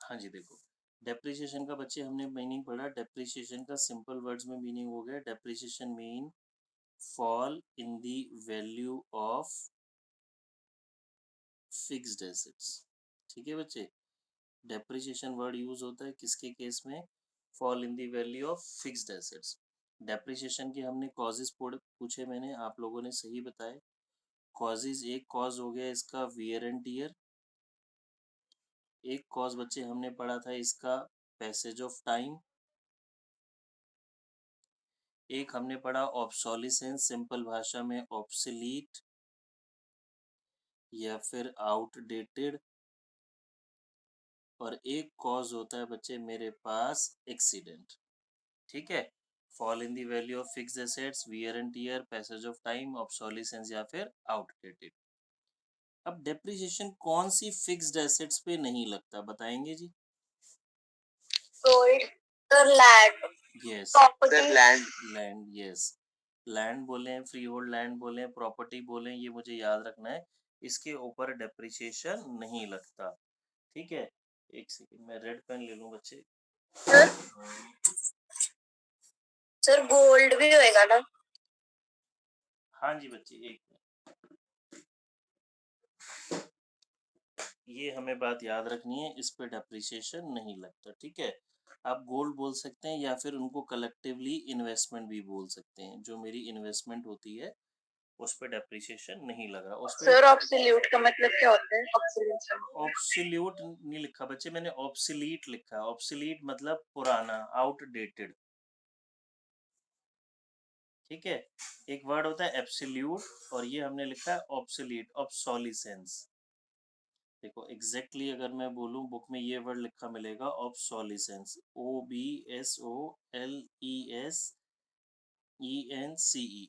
हाँ जी, देखो डेप्रिसिएशन का बच्चे हमने मीनिंग पढ़ा। डेप्रिसिएशन का सिंपल वर्ड्स में मीनिंग हो गया, depreciation mean fall in the value of fixed assets. ठीक है बच्चे, डेप्रिसिएशन वर्ड यूज होता है किसके केस में? Fall in the value of fixed assets. Depreciation के हमने कॉजेज पूछे, मैंने आप लोगों ने सही बताए। कॉजेज, एक कॉज हो गया इसका वियर एंड टियर, एक कॉज बच्चे हमने पढ़ा था इसका पैसेज ऑफ टाइम, एक हमने पढ़ा ऑब्सोलिसेंस, सिंपल भाषा में ऑब्सोलीट या फिर आउटडेटेड, और एक कॉज होता है बच्चे मेरे पास एक्सीडेंट। ठीक है, fall in the value of fixed assets, wear and tear, passage of time, obsolescence या फिर आउटडेटेड। अब डेप्रिसिएशन कौन सी फिक्स्ड एसेट्स पे नहीं लगता बताएंगे जी? Gold, land, yes, property, land, yes, land बोले, फ्री होल्ड लैंड बोले, प्रॉपर्टी बोले, ये मुझे याद रखना है, इसके ऊपर डेप्रिसिएशन नहीं लगता। ठीक है, एक सेकंड मैं रेड पेन ले लूं बच्चे। सर गोल्ड भी होएगा ना? हाँ जी बच्चे, एक ये हमें बात याद रखनी है, इस पे डेप्रिसिएशन नहीं लगता। ठीक है, आप गोल्ड बोल सकते हैं या फिर उनको कलेक्टिवली इन्वेस्टमेंट भी बोल सकते हैं। जो मेरी इन्वेस्टमेंट होती है उस पे डेप्रिसिएशन नहीं लग रहा। उस पे सर ऑब्सोल्यूट का मतलब क्या होता है? ऑब्सोल्यूट नहीं लिखा बच्चे, मैंने ऑब्सोलीट लिखा। ऑब्सोलीट मतलब पुराना, आउटडेटेड। ठीक है, एक वर्ड होता है एब्सोल्यूट और ये हमने लिखा है ऑब्सोलीट, ऑब्सोलिसेंस। देखो एग्जैक्टली अगर मैं बोलूं, बुक में ये वर्ड लिखा मिलेगा obsolescence, OBSOLESENCE,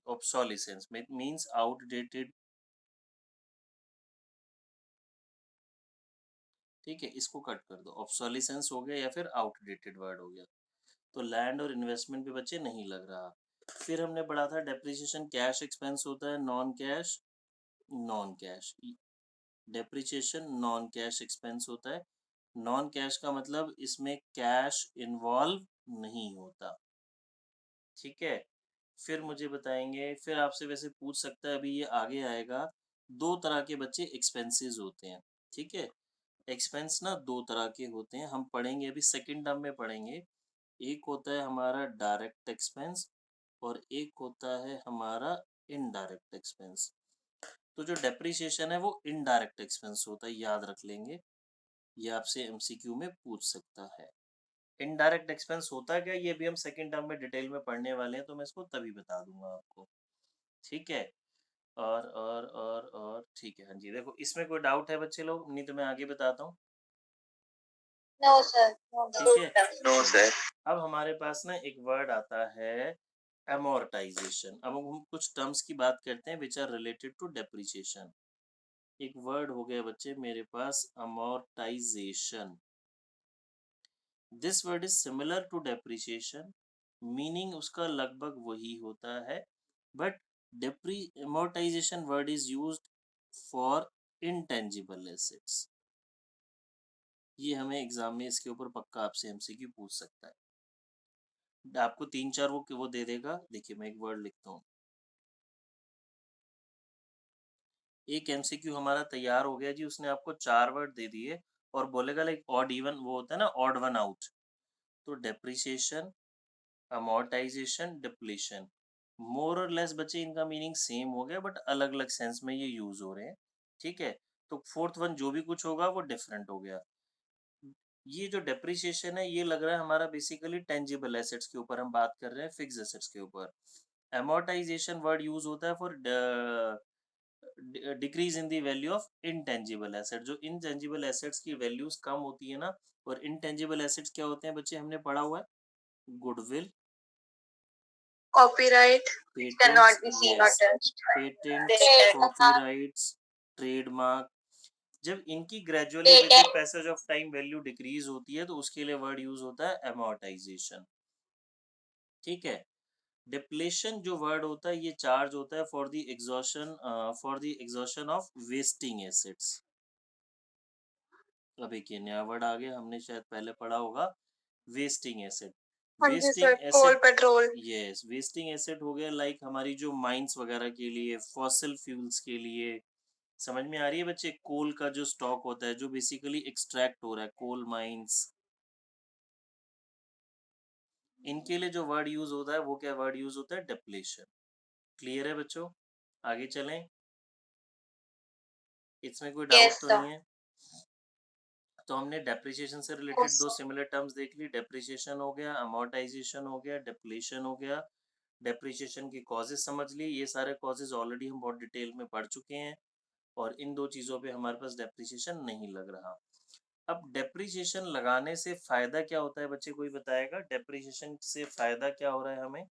obsolescence means outdated. ठीक है, इसको कट कर दो, ऑब्सोलिसेंस हो गया या फिर आउटडेटेड वर्ड हो गया। तो लैंड और इन्वेस्टमेंट पे बच्चे नहीं लग रहा। फिर हमने पढ़ा था डेप्रिसिएशन कैश एक्सपेंस होता है, non cash, non cash depreciation non cash expense होता है। नॉन कैश का मतलब इसमें कैश इन्वॉल्व नहीं होता। ठीक है, फिर मुझे बताएंगे, फिर आपसे वैसे पूछ सकता है, अभी ये आगे आएगा, दो तरह के बच्चे एक्सपेंसेस होते हैं। ठीक है, एक्सपेंस ना दो तरह के होते हैं, हम पढ़ेंगे अभी सेकंड टर्म में पढ़ेंगे। एक होता है हमारा डायरेक्ट एक्सपेंस और एक होता है हमारा इनडायरेक्ट एक्सपेंस। तो जो डेप्रिसिएशन है वो इनडायरेक्ट एक्सपेंस होता है, याद रख लेंगे, ये आपसे एमसीक्यू में पूछ सकता है। इनडायरेक्ट एक्सपेंस होता क्या, ये भी हम सेकंड टर्म में डिटेल में पढ़ने वाले हैं, तो मैं इसको तभी बता दूंगा आपको। ठीक है, और ठीक है। हाँ जी, देखो इसमें कोई डाउट है बच्चे लोग, नहीं तो मैं आगे बताता हूँ। नो सर, ठीक है, नो सर। अब हमारे पास ना एक वर्ड आता है amortization। अब हम कुछ टर्म्स की बात करते हैं which are related to depreciation. एक वर्ड हो गया बच्चे मेरे पास amortization। This word is similar to depreciation, meaning उसका लगभग वही होता है, but amortization word is used for intangible assets. ये हमें एग्जाम में इसके ऊपर पक्का आपसे एमसीक्यू पूछ सकता है। आपको तीन चार वो दे देगा। देखिए मैं एक वर्ड लिखता हूँ, एक एमसीक्यू हमारा तैयार हो गया जी, उसने आपको चार वर्ड दे दिए और बोलेगा लाइक ऑड इवन, वो होता है ना ऑड वन आउट। तो डेप्रिसिएशन, अमोर्टाइजेशन, डिप्लीशन, मोर और लेस बच्चे इनका मीनिंग सेम हो गया, बट अलग अलग सेंस में ये यूज हो रहे हैं। ठीक है, तो फोर्थ वन जो भी कुछ होगा वो डिफरेंट हो गया। ये जो डेप्रिसिएशन है ये लग रहा है हमारा बेसिकली टेंजिबल एसेट्स के ऊपर हम बात कर रहे हैं, फिक्स एसेट्स के ऊपर। amortization वर्ड यूज होता है for decrease in the value of intangible asset. जो इनटेंजिबल एसेट्स की वैल्यूज कम होती है ना, और इनटेंजिबल एसेट्स क्या होते हैं बच्चे, हमने पढ़ा हुआ है goodwill, copyright, cannot be seen or touched, patents, copyrights, trademark. जब इनकी gradually with the passage of time value decrease होती है तो उसके लिए वर्ड यूज होता है amortization। ठीक है, डिप्लेशन जो वर्ड होता है ये चार्ज होता है for the exhaustion of wasting assets. अब एक ये नया वर्ड आ गया, हमने शायद पहले पढ़ा होगा, वेस्टिंग एसेट। हाँ जी sir, wasting coal asset, petrol. Yes, wasting asset हो गया लाइक हमारी जो माइंस वगैरह के लिए, फॉसिल फ्यूल्स के लिए। समझ में आ रही है बच्चे? कोल का जो स्टॉक होता है जो बेसिकली एक्सट्रैक्ट हो रहा है, कोल माइंस, इनके लिए जो वर्ड यूज होता है वो क्या वर्ड यूज होता है? डेप्लेशन। क्लियर है बच्चों? आगे चलें, इसमें कोई डाउट यस तो सर। नहीं है? तो हमने डेप्रिसिएशन से रिलेटेड यस दो सर। सिमिलर टर्म्स देख ली, डेप्रिसिएशन हो गया, अमोर्टाइजेशन हो गया, डेप्लेशन हो गया। डेप्रिसिएशन की कॉजेज समझ ली, ये सारे कॉजेज ऑलरेडी हम बहुत डिटेल में पढ़ चुके हैं, और इन दो चीज़ों पे हमारे पास डेप्रिसिएशन नहीं लग रहा। अब डेप्रिसिएशन लगाने से फायदा क्या होता है बच्चे, कोई बताएगा? डेप्रिसिएशन से फायदा क्या हो रहा है हमें?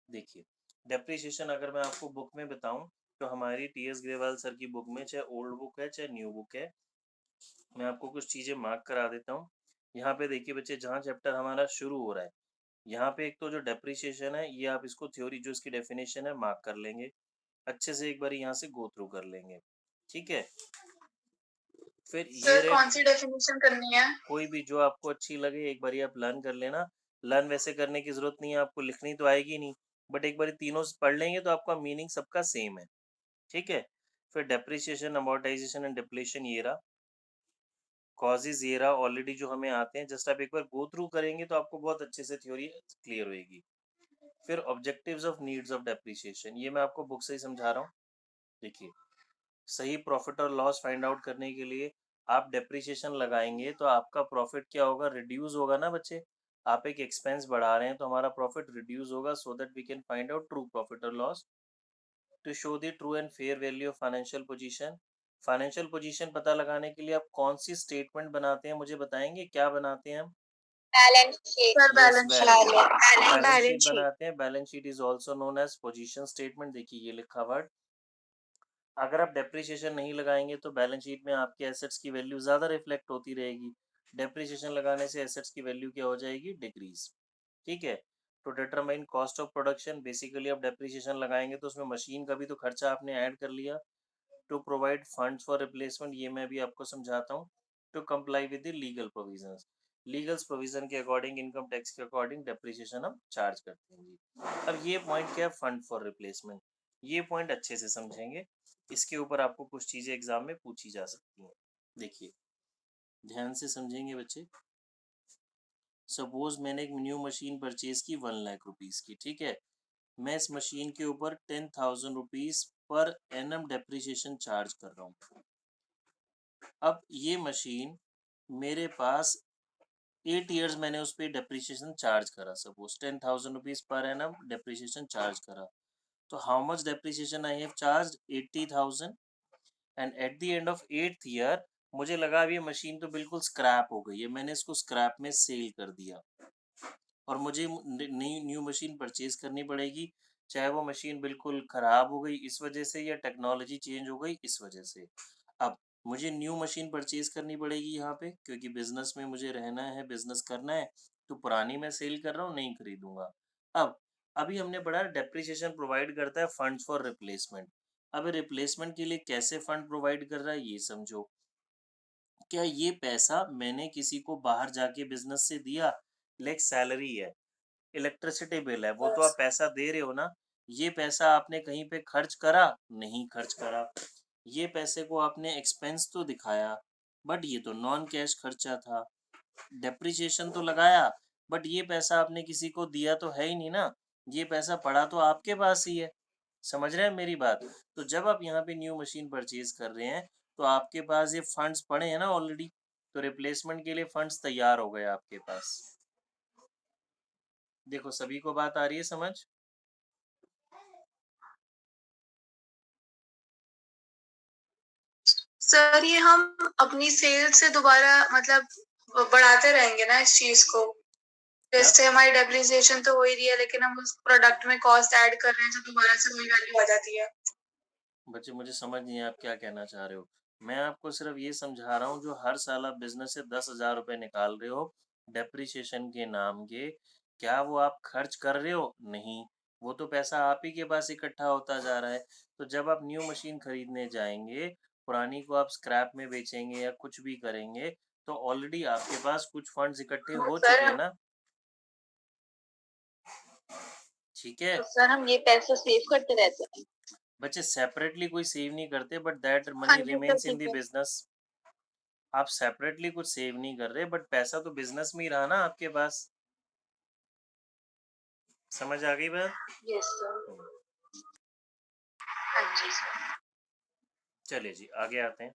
देखिए, डेप्रिसिएशन अगर मैं आपको बुक में बताऊं, तो हमारी टी.एस. ग्रेवाल सर की बुक में, चाहे ओल्ड बुक है चाहे न्यू बुक है, मैं आपको कुछ चीज़ें मार्क करा देता हूँ। यहाँ पे देखिए बच्चे, जहाँ चैप्टर हमारा शुरू हो रहा है, यहाँ पे एक तो जो डेप्रिसिएशन है, ये आप इसको थ्योरी जो इसकी डेफिनेशन है मार्क कर लेंगे, अच्छे से एक बार यहाँ से गो थ्रू कर लेंगे, ठीक है? फिर ये सर रहे, कौन सी डेफिनेशन करनी है? कोई भी जो आपको अच्छी लगे एक बार आप लर्न कर लेना। लर्न वैसे करने की जरूरत नहीं है, आपको लिखनी तो आएगी नहीं, बट एक बार तीनों पढ़ लेंगे तो आपका मीनिंग सबका सेम है, ठीक है? फिर डेप्रिसिएशन, अमोर्टाइजेशन एंड डिप्लेशन ये रहा, कॉजेज ये रहा ऑलरेडी जो हमें आते हैं, जस्ट आप एक बार गो थ्रू करेंगे तो आपको बहुत अच्छे से थ्योरी क्लियर होगी। फिर objectives of needs of depreciation, ये मैं आपको बुक से ही समझा रहा हूँ। देखिए, सही प्रॉफिट और लॉस फाइंड आउट करने के लिए आप डेप्रिसिएशन लगाएंगे तो आपका प्रॉफिट क्या होगा? रिड्यूस होगा ना बच्चे। आप एक एक्सपेंस बढ़ा रहे हैं तो हमारा प्रॉफिट रिड्यूस होगा, so that we can find out true profit और loss. To show the true and fair value of financial position, financial position पता लगाने के लिए आप कौन सी स्टेटमेंट बनाते हैं, मुझे बताएंगे क्या बनाते हैं हम? Balance sheet sir, yes, balance very good, sheet. Balance sheet balance sheet. बनाते हैं। Balance sheet is also known as position statement. देखिए ये लिखा वर्ड, अगर आप डेप्रिसिएशन नहीं लगाएंगे तो बैलेंस शीट में आपके एसेट्स की वैल्यू ज़्यादा रिफ्लेक्ट होती रहेगी। डेप्रिसिएशन लगाने से एसेट्स की वैल्यू क्या हो जाएगी? डिक्रीज, ठीक है? To determine cost of production, basically आप डेप्रिसिएशन लगाएंगे तो उसमें मशीन का भी तो खर्चा आपने ऐड कर लिया। To provide funds for replacement, ये मैं भी आपको समझाता हूँ। To comply with the legal provisions, legals provision के अकॉर्डिंग, इनकम टैक्स के अकॉर्डिंग डेप्रिसिएशन हम चार्ज करते हैं जी। अब ये पॉइंट क्या है? फंड फॉर रिप्लेसमेंट, ये पॉइंट अच्छे से समझेंगे, इसके ऊपर आपको कुछ चीजें एग्जाम में पूछी जा सकती हैं। देखिए ध्यान से समझेंगे बच्चे। सपोज मैंने एक न्यू मशीन परचेज की 1 लाख रुपीज की, ठीक है? मैं इस मशीन के ऊपर 10,000 rupees per annum depreciation charge कर रहा हूँ। अब ये मशीन मेरे पास 8 ईयर्स मैंने उस पर डेप्रिसिएशन चार्ज करा, suppose 10,000 rupees per annum depreciation charge करा, तो how much depreciation I have charge? 80,000। And at the end of 8th year मुझे लगा अब ये मशीन तो बिल्कुल स्क्रैप हो गई है, मैंने इसको स्क्रैप में सेल कर दिया, और मुझे नई न्यू मशीन परचेज करनी पड़ेगी, चाहे वो मशीन बिल्कुल खराब हो गई इस वजह से या टेक्नोलॉजी चेंज हो गई इस वजह से। अब मुझे न्यू मशीन परचेज करनी पड़ेगी यहाँ पे, क्योंकि बिजनेस में मुझे रहना है, बिजनेस करना है, तो पुरानी मैं सेल कर रहा हूँ, नहीं खरीदूंगा। अब अभी हमने पढ़ा डेप्रिसिएशन प्रोवाइड करता है फंड्स फॉर रिप्लेसमेंट। अब रिप्लेसमेंट के लिए कैसे फंड प्रोवाइड कर रहा है ये समझो। क्या ये पैसा मैंने किसी को बाहर जाके बिजनेस से दिया? लाइक सैलरी है, इलेक्ट्रिसिटी बिल है, वो तो आप पैसा दे रहे हो ना, ये पैसा आपने कहीं पे खर्च करा? नहीं खर्च करा। ये पैसे को आपने एक्सपेंस तो दिखाया, बट ये तो नॉन कैश खर्चा था। डेप्रिसिएशन तो लगाया, बट ये पैसा आपने किसी को दिया तो है ही नहीं ना, ये पैसा पड़ा तो आपके पास ही है। समझ रहे हैं मेरी बात? तो जब आप यहाँ पे न्यू मशीन परचेज कर रहे हैं तो आपके पास ये फंड्स पड़े हैं ना ऑलरेडी, तो रिप्लेसमेंट के लिए फंड्स तैयार हो गए आपके पास। देखो सभी को बात आ रही है समझ? सर ये हम अपनी सेल से दोबारा मतलब बढ़ाते रहेंगे ना इस चीज को, क्या जैसे हमारी डेप्रिसिएशन तो हो ही रही है लेकिन हम उस प्रोडक्ट में कॉस्ट ऐड कर रहे हैं तो दोबारा से वही वैल्यू आ जाती है। बच्चे, मुझे समझ नहीं है आप क्या कहना चाह रहे हो। मैं आपको सिर्फ ये समझा रहा हूँ, जो हर साल आप बिजनेस से 10,000 रुपये निकाल रहे हो डेप्रिसिएशन के नाम के, क्या वो आप खर्च कर रहे हो? नहीं, वो तो पैसा आप ही के पास इकट्ठा होता जा रहा है। तो जब आप न्यू मशीन खरीदने जाएँगे, पुरानी को आप स्क्रैप में बेचेंगे या कुछ भी करेंगे, तो ऑलरेडी आपके पास कुछ फंड्स इकट्ठे तो हो चुके हैं सर ना। ठीक है? तो सर हम ये पैसा सेव करते रहते हैं। बच्चे सेपरेटली कोई सेव नहीं करते, बट दैट हाँ मनी जी सर, रिमेन्स इन ठीक द है। बिज़नेस। आप सेपरेटली कुछ सेव नहीं कर रहे, बट पैसा तो बिज़नेस में ही रहा ना आपके पास। समझ आ गई बात? Yes sir. हुँ। हाँ जी सर। चलिए जी, आगे आते हैं।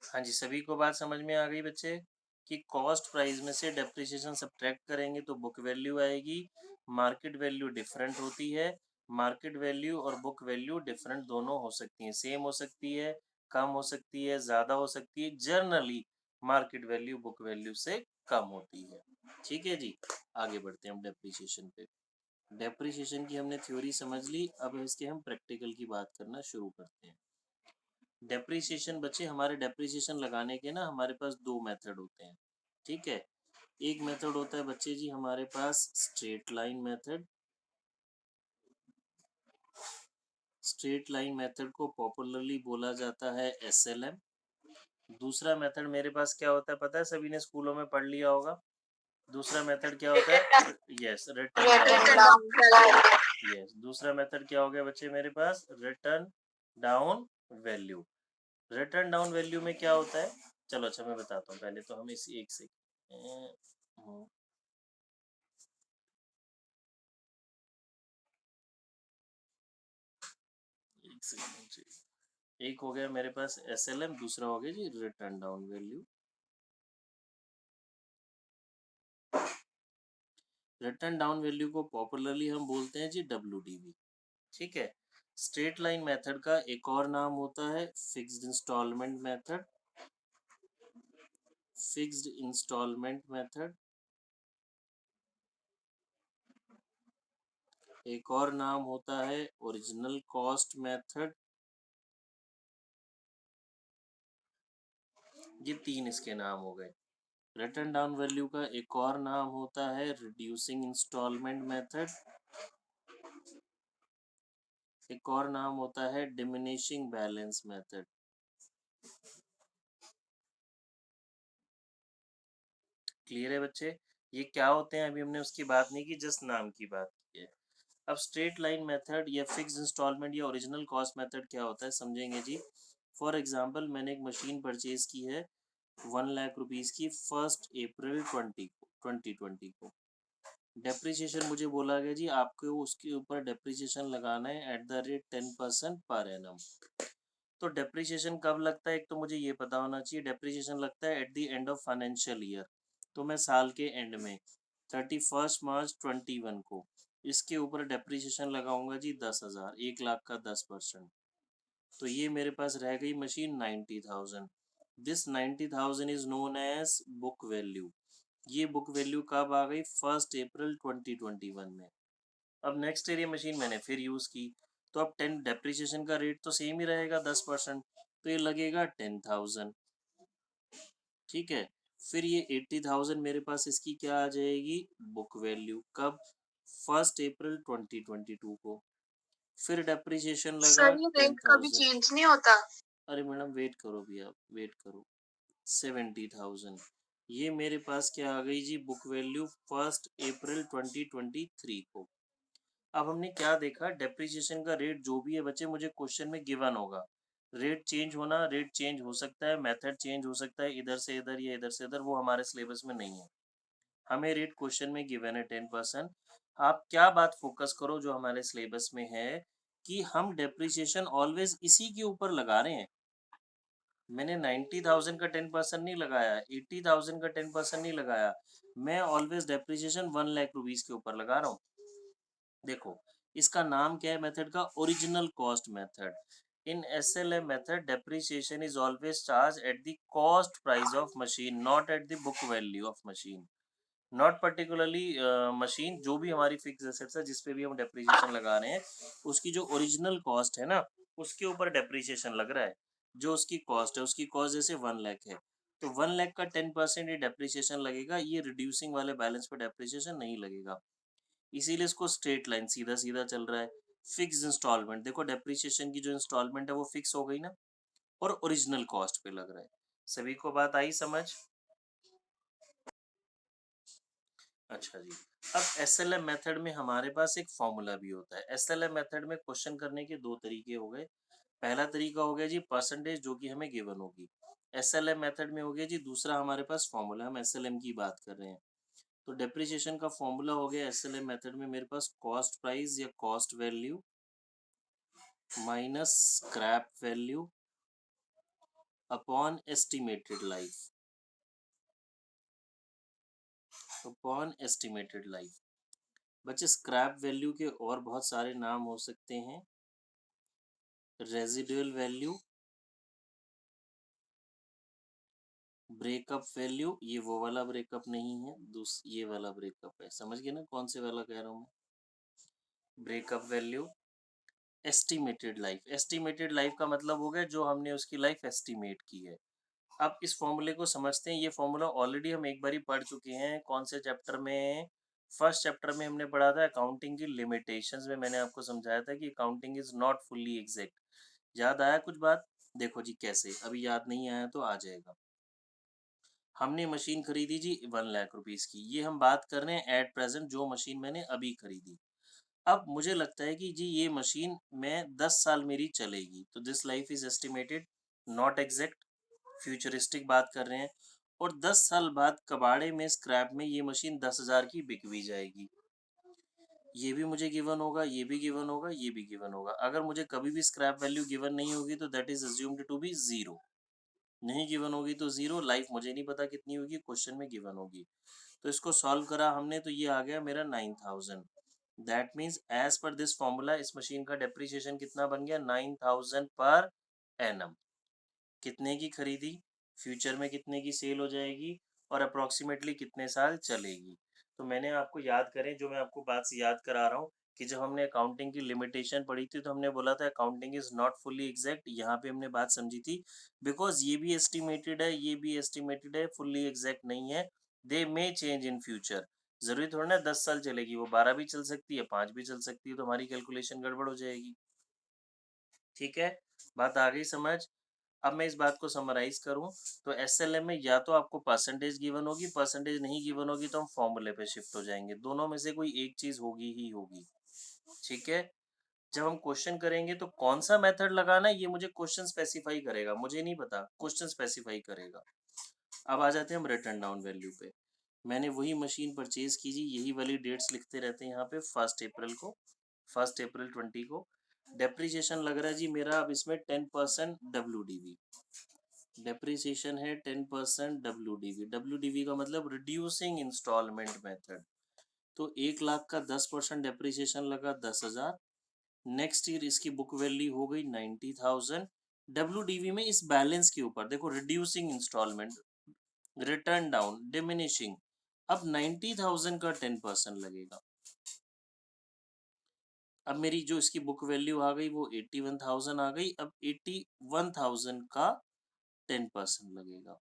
हाँ जी, सभी को बात समझ में आ गई बच्चे कि कॉस्ट प्राइस में से डेप्रिसिएशन सब्ट्रैक्ट करेंगे तो बुक वैल्यू आएगी। मार्केट वैल्यू डिफरेंट होती है। मार्केट वैल्यू और बुक वैल्यू डिफरेंट दोनों हो सकती हैं, सेम हो सकती है, कम हो सकती है, ज़्यादा हो सकती है। Generally market value book value से कम होती है। ठीक है जी, आगे बढ़ते हैं हम डेप्रिसिएशन पे। डेप्रिसिएशन की हमने थ्योरी समझ ली, अब इसके हम प्रैक्टिकल की बात करना शुरू करते हैं। डेप्रिसिएशन बच्चे, हमारे डेप्रिसिएशन लगाने के ना हमारे पास दो मेथड होते हैं। ठीक है, एक मेथड होता है बच्चे जी हमारे पास straight line method. Straight line method को पॉपुलरली बोला जाता है SLM। दूसरा मेथड मेरे पास क्या होता है पता है, सभी ने स्कूलों में पढ़ लिया होगा। दूसरा मेथड क्या होता है? Yes, written down. यस, दूसरा मेथड क्या हो गया बच्चे मेरे पास? Written down value. Written down value में क्या होता है? चलो अच्छा मैं बताता हूँ, पहले तो हम इसी एक से एक सेकंड। एक हो गया मेरे पास SLM, दूसरा हो गया जी written down value. Written down value को पॉपुलरली हम बोलते हैं जी WDV। ठीक है, स्ट्रेट लाइन मेथड का एक और नाम होता है fixed installment method. Fixed installment method. एक और नाम होता है ओरिजिनल कॉस्ट मेथड। ये तीन इसके नाम हो गए। रिटर्न डाउन वैल्यू का एक और नाम होता है रिड्यूसिंग इंस्टॉलमेंट मेथड। एक और नाम होता है डिमिनिशिंग बैलेंस मेथड। क्लियर है बच्चे? ये क्या होते हैं अभी हमने उसकी बात नहीं की, जस्ट नाम की बात की है। अब स्ट्रेट लाइन मेथड या फिक्स इंस्टॉलमेंट या ओरिजिनल कॉस्ट मेथड क्या होता है समझेंगे जी। फॉर एग्जांपल मैंने एक मशीन परचेज की है 1,00,000 रुपीज़ की 1 अप्रैल 2020 को। डेप्रिसिएशन मुझे बोला गया जी आपको उसके ऊपर डेप्रिसिएशन लगाना है at the rate 10% per annum. तो डेप्रिसिएशन कब लगता है, एक तो मुझे ये पता होना चाहिए। डेप्रिसिएशन लगता है at the end of financial year, तो मैं साल के एंड में 31 मार्च 21 को इसके ऊपर डेप्रिसिएशन लगाऊंगा जी 10,000, 1,00,000 का 10%। तो ये मेरे पास रह गई machine 90,000। This 90,000 is known as book value. ये बुक वैल्यू कब आ गई? 1 अप्रैल 2021 में। अब नेक्स्ट ईयर ये मशीन मैंने फिर यूज़ की, तो अब 10 डेप्रिसिएशन का रेट तो सेम ही रहेगा 10%, तो ये लगेगा 10,000। ठीक है, फिर ये 80,000 मेरे पास इसकी क्या आ जाएगी? Book value. कब? 1 अप्रैल 2022 को। फिर डेप्रिसिएशन लगा सर ये रेट कभी 10,000। चेंज नहीं होता? अरे मैडम वेट करो भैया, वेट करो। 70,000 ये मेरे पास क्या आ गई जी? बुक वैल्यू 1 अप्रैल 2023 को। अब हमने क्या देखा, डेप्रिसिएशन का रेट जो भी है बच्चे मुझे क्वेश्चन में गिवन होगा। रेट चेंज होना, रेट चेंज हो सकता है, मेथड चेंज हो सकता है, इधर से इधर या इधर से इधर, वो हमारे सिलेबस में नहीं है। हमें रेट क्वेश्चन में गिवन है 10%। आप क्या बात फोकस करो जो हमारे सिलेबस में है कि हम डेप्रिसिएशन ऑलवेज इसी के ऊपर लगा रहे हैं। मैंने 90,000 का 10% नहीं लगाया, 80,000 का 10% नहीं लगाया, मैं ऑलवेज डेप्रिसिएशन 1,00,000 रुपीज के ऊपर लगा रहा हूँ। देखो इसका नाम क्या है मेथड का? Original cost method. In SLM method depreciation is always charge at the cost price of machine, not at the book value of machine. Not particularly machine, जो भी हमारी फिक्स एसेट्स है जिस पे भी हम डेप्रिसिएशन लगा रहे हैं, उसकी जो ओरिजिनल कॉस्ट है ना उसके ऊपर डेप्रिसिएशन लग रहा है। जो उसकी कॉस्ट है, उसकी कॉस्ट जैसे 1,00,000 है, तो 1 लाख का 10% ये डेप्रिसिएशन लगेगा, ये रिड्यूसिंग वाले बैलेंस पे डेप्रिसिएशन नहीं लगेगा, इसीलिए इसको स्ट्रेट लाइन सीधा सीधा चल रहा है। फिक्स इंस्टॉलमेंट, देखो डेप्रिसिएशन की जो इंस्टॉलमेंट है वो फिक्स हो गई ना, और ओरिजिनल कॉस्ट पे लग रहा है। सभी को बात आई समझ? अच्छा जी, अब एसएलएम मेथड में हमारे पास एक फॉर्मूला भी होता है। एसएलएम मेथड में क्वेश्चन करने के दो तरीके हो गए। पहला तरीका हो गया जी परसेंटेज, जो कि हमें गिवन होगी। एसएलएम मेथड में हो गया जी दूसरा हमारे पास फॉर्मूला, हम एसएलएम की बात कर रहे हैं। तो डेप्रिसिएशन का फॉर्मूला हो गया एसएलएम मेथड में मेरे पास कॉस्ट प्राइस या cost value minus scrap value upon estimated life, upon estimated life. बच्चे स्क्रैप वैल्यू के और बहुत सारे नाम हो सकते हैं, रेजिडुअल वैल्यू, ब्रेकअप वैल्यू, ये वो वाला ब्रेकअप नहीं है, ये वाला ब्रेकअप है, समझ गए ना कौन से वाला कह रहा हूँ मैं। Breakup value, estimated life, estimated life का मतलब हो गया जो हमने उसकी लाइफ एस्टिमेट की है। अब इस फॉर्मूले को समझते हैं। ये फॉर्मूला ऑलरेडी हम एक बार ही पढ़ चुके हैं। कौन से चैप्टर में? फर्स्ट चैप्टर में हमने पढ़ा था अकाउंटिंग की लिमिटेशंस में, मैंने आपको समझाया था कि accounting is not fully exact. याद आया कुछ बात? देखो जी कैसे, अभी याद नहीं आया तो आ जाएगा। हमने मशीन खरीदी जी 1 लाख रुपीस की, ये हम बात कर रहे हैं एट प्रेजेंट जो मशीन मैंने अभी खरीदी। अब मुझे लगता है कि जी ये मशीन में 10 साल मेरी चलेगी, तो this life is estimated, not exact, futuristic बात कर रहे हैं। और 10 साल बाद कबाड़े में स्क्रैप में ये मशीन 10,000 की बिक भी जाएगी। ये भी मुझे गिवन होगा, ये भी गिवन होगा, ये भी गिवन होगा। अगर मुझे कभी भी स्क्रैप वैल्यू गिवन नहीं होगी तो that is assumed to be zero, नहीं गिवन होगी तो जीरो। लाइफ मुझे नहीं पता कितनी होगी, क्वेश्चन में गिवन होगी। तो इसको सॉल्व करा हमने तो ये आ गया मेरा 9,000। That means as per this formula इस मशीन का डेप्रिसिएशन कितना बन गया? 9,000 पर एनम। कितने की खरीदी, फ्यूचर में कितने की सेल हो जाएगी, और अप्रोक्सीमेटली कितने साल चलेगी। तो मैंने आपको याद करें, जो मैं आपको बात से याद करा रहा हूँ कि जब हमने अकाउंटिंग की लिमिटेशन पढ़ी थी तो हमने बोला था accounting is not fully exact. यहाँ पे हमने बात समझी थी बिकॉज ये भी एस्टिमेटेड है, ये भी एस्टिमेटेड है, फुल्ली एग्जैक्ट नहीं है। दे मे चेंज इन फ्यूचर, जरूरी थोड़ा ना 10 साल चलेगी, वो 12 भी चल सकती है, 5 भी चल सकती है, तो हमारी कैलकुलेशन गड़बड़ हो जाएगी। ठीक है, बात आ गई समझ? अब मैं इस बात को समराइज करूं तो एसएलएम में या तो आपको परसेंटेज गिवन होगी, परसेंटेज नहीं गिवन होगी तो हम फॉर्मूले पे शिफ्ट हो जाएंगे, दोनों में से कोई एक चीज होगी ही होगी। ठीक है, जब हम क्वेश्चन करेंगे तो कौन सा मेथड लगाना है ये मुझे क्वेश्चन स्पेसिफाई करेगा, मुझे नहीं पता, क्वेश्चन स्पेसिफाई करेगा। अब आ जाते हैं हम रिटर्न डाउन वैल्यू पे। मैंने वही मशीन परचेज की जी, यही वाली डेट्स लिखते रहते हैं यहाँ पे, 1 अप्रैल को, 1 अप्रैल 20 को। डेप्रिसिएशन लग रहा है जी मेरा अब इसमें 10% WDV, डेप्रिसिएशन है 10% WDV। WDV का मतलब रिड्यूसिंग इंस्टॉलमेंट मेथड। तो 1 लाख का 10% डेप्रिसिएशन लगा 10,000। नेक्स्ट ईयर इसकी बुक वैल्यू हो गई 90,000। WDV में इस बैलेंस के ऊपर देखो reducing installment, written down, diminishing. अब 90,000 का 10% लगेगा। अब मेरी जो इसकी बुक वैल्यू आ गई वो 81,000 आ गई। अब 81,000 का 10% लगेगा।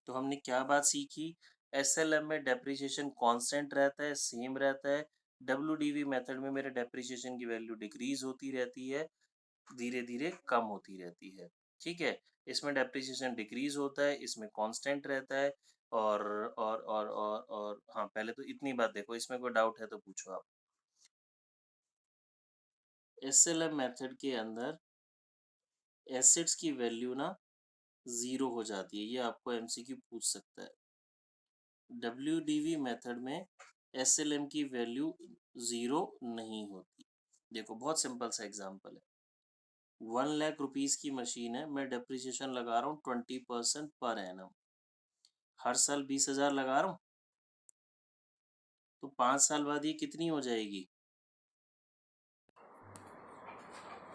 तो हमने क्या बात सीखी? एसएलएम में डेप्रिसिएशन कांस्टेंट रहता है, सेम रहता है। WDV मेथड में मेरे डेप्रिसिएशन की वैल्यू डिक्रीज होती रहती है, धीरे धीरे कम होती रहती है। ठीक है, इसमें डेप्रिसिएशन डिक्रीज होता है, इसमें कांस्टेंट रहता है। और हाँ, पहले तो इतनी बात देखो, इसमें कोई डाउट है तो पूछो आप। एसएलएम मेथड के अंदर एसेट्स की वैल्यू ना जीरो हो जाती है, ये आपको एमसीक्यू पूछ सकता है। WDV मेथड में SLM की वैल्यू जीरो नहीं होती। देखो बहुत सिंपल सा एग्जांपल है, 1 लाख रुपीस की मशीन है, मैं डेप्रिसिएशन लगा रहा हूँ 20% पर एनम, हर साल 20,000 लगा रहा हूँ, तो 5 साल बाद ये कितनी हो जाएगी?